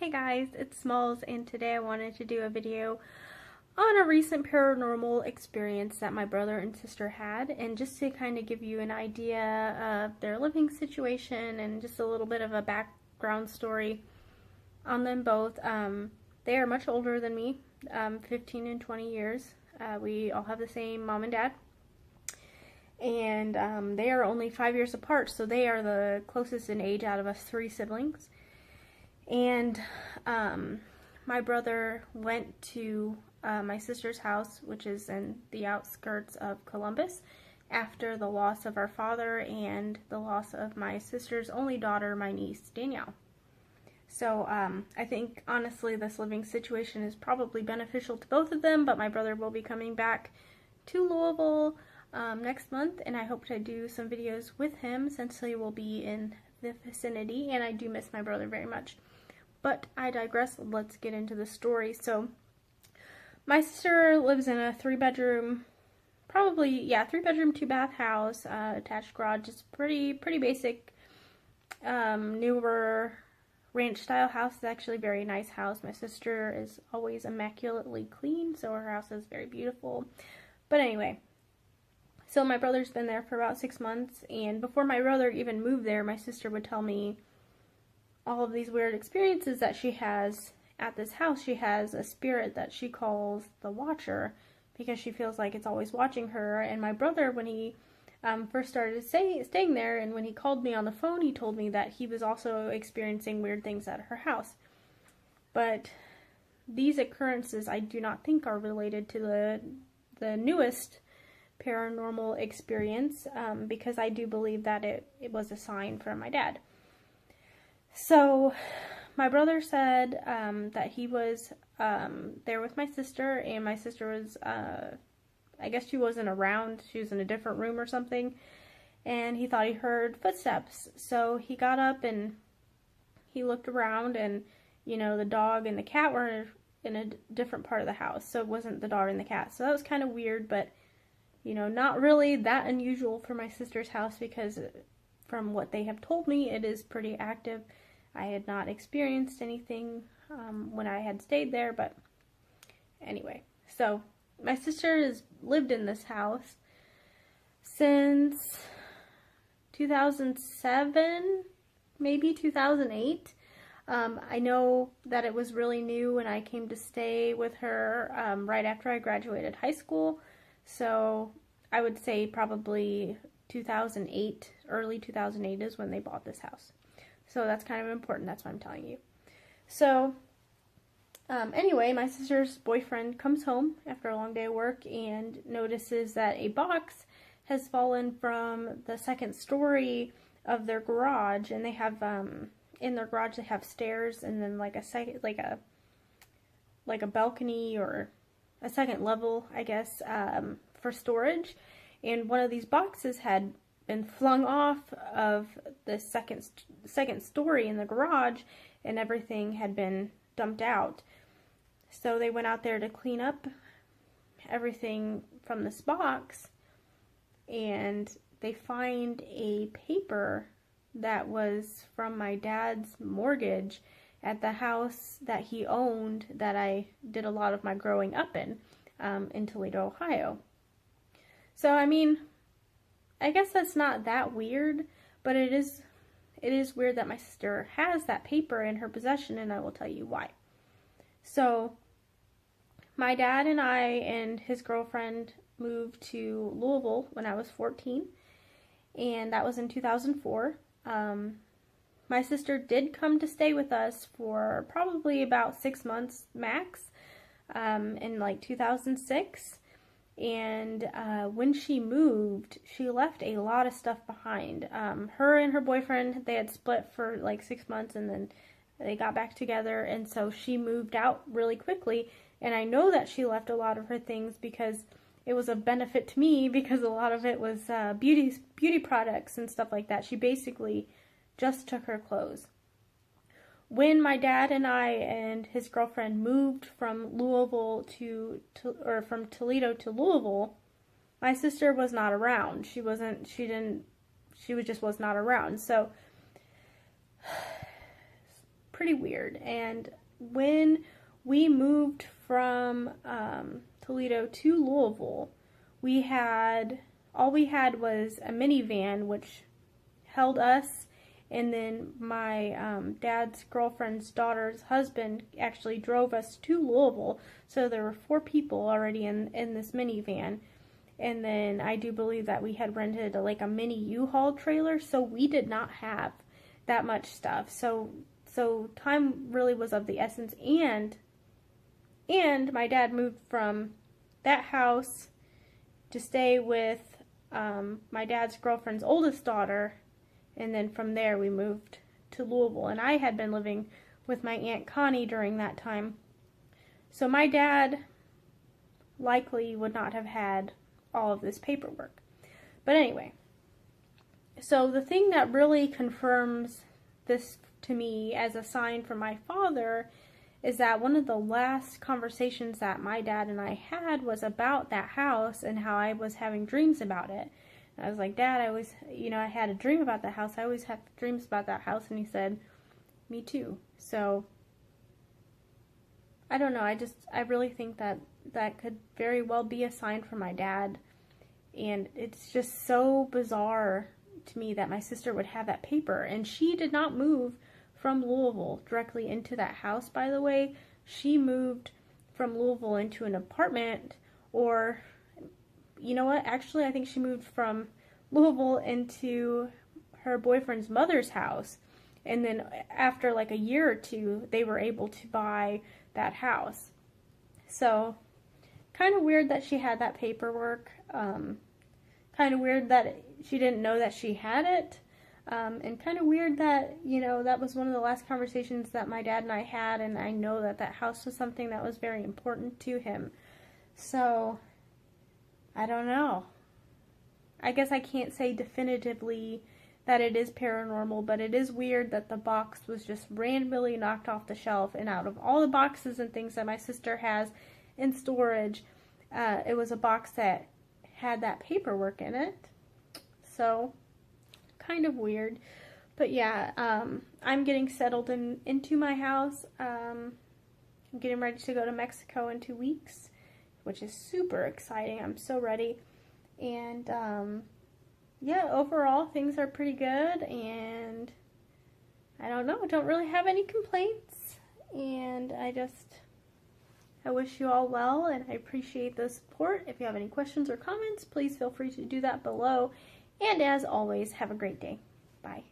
Hey guys, it's Smalls, and today I wanted to do a video on a recent paranormal experience that my brother and sister had, and just to kind of give you an idea of their living situation and just a little bit of a background story on them both. They are much older than me, 15 and 20 years. We all have the same mom and dad, and they are only 5 years apart, so they are the closest in age out of us three siblings. And my brother went to my sister's house, which is in the outskirts of Columbus, after the loss of our father and the loss of my sister's only daughter, my niece, Danielle. So I think, honestly, this living situation is probably beneficial to both of them, but my brother will be coming back to Louisville next month, and I hope to do some videos with him since he will be in the vicinity, and I do miss my brother very much. But I digress. Let's get into the story. So my sister lives in a three-bedroom, 2-bath house, attached garage. It's pretty basic, newer ranch-style house. It's actually a very nice house. My sister is always immaculately clean, so her house is very beautiful. But anyway, so my brother's been there for about 6 months, and before my brother even moved there, my sister would tell me all of these weird experiences that she has at this house. She has a spirit that she calls the Watcher because she feels like it's always watching her. And my brother, when he first started staying there, and when he called me on the phone, he told me that he was also experiencing weird things at her house. But these occurrences I do not think are related to the newest paranormal experience, because I do believe that it was a sign from my dad. So my brother said that he was there with my sister, and my sister was, I guess she wasn't around, she was in a different room or something, and he thought he heard footsteps. So he got up and he looked around, and, you know, the dog and the cat were in a different part of the house, so it wasn't the dog and the cat. So that was kind of weird, but, you know, not really that unusual for my sister's house, because from what they have told me, it is pretty active. I had not experienced anything when I had stayed there, but anyway. So my sister has lived in this house since 2007, maybe 2008. I know that it was really new when I came to stay with her right after I graduated high school. So I would say probably 2008, early 2008 is when they bought this house. So that's kind of important. That's why I'm telling you. So anyway, my sister's boyfriend comes home after a long day of work and notices that a box has fallen from the second story of their garage, and they have in their garage they have stairs, and then like a balcony or a second level, I guess, for storage. And one of these boxes had been flung off of the second story in the garage, and everything had been dumped out. So they went out there to clean up everything from this box, and they find a paper that was from my dad's mortgage at the house that he owned, that I did a lot of my growing up in Toledo, Ohio. So I mean, I guess that's not that weird, but it is weird that my sister has that paper in her possession, and I will tell you why. So my dad and I and his girlfriend moved to Louisville when I was 14, and that was in 2004. My sister did come to stay with us for probably about 6 months max, in like 2006. And when she moved, she left a lot of stuff behind. Her and her boyfriend, they had split for like 6 months, and then they got back together, and so she moved out really quickly. And I know that she left a lot of her things because it was a benefit to me, because a lot of it was beauty products and stuff like that. She basically just took her clothes. When my dad and I and his girlfriend moved from Louisville from Toledo to Louisville, my sister was not around. She was not around. So pretty weird. And when we moved from Toledo to Louisville, all we had was a minivan, which held us, and then my dad's girlfriend's daughter's husband actually drove us to Louisville. So there were 4 people already in this minivan. And then I do believe that we had rented like a mini U-Haul trailer, so we did not have that much stuff. So time really was of the essence, and my dad moved from that house to stay with my dad's girlfriend's oldest daughter, and then from there we moved to Louisville. And I had been living with my Aunt Connie during that time. So my dad likely would not have had all of this paperwork. But anyway, so the thing that really confirms this to me as a sign from my father is that one of the last conversations that my dad and I had was about that house and how I was having dreams about it. And I was like, Dad, I had a dream about that house. I always have dreams about that house. And he said, me too. So I don't know. I really think that could very well be a sign from my dad. And it's just so bizarre to me that my sister would have that paper. And she did not move from Louisville directly into that house, by the way. She moved from Louisville into an apartment, or, you know what? Actually, I think she moved from Louisville into her boyfriend's mother's house. And then after like a year or 2, they were able to buy that house. So kind of weird that she had that paperwork. Kind of weird that she didn't know that she had it. And kind of weird that, that was one of the last conversations that my dad and I had, and I know that that house was something that was very important to him. So, I don't know. I guess I can't say definitively that it is paranormal, but it is weird that the box was just randomly knocked off the shelf, and out of all the boxes and things that my sister has in storage, it was a box that had that paperwork in it. So, kind of weird. But yeah, I'm getting settled into my house. I'm getting ready to go to Mexico in 2 weeks, which is super exciting. I'm so ready. And yeah, overall things are pretty good, and I don't know, I don't really have any complaints, and I wish you all well, and I appreciate the support. If you have any questions or comments, please feel free to do that below. And as always, have a great day. Bye.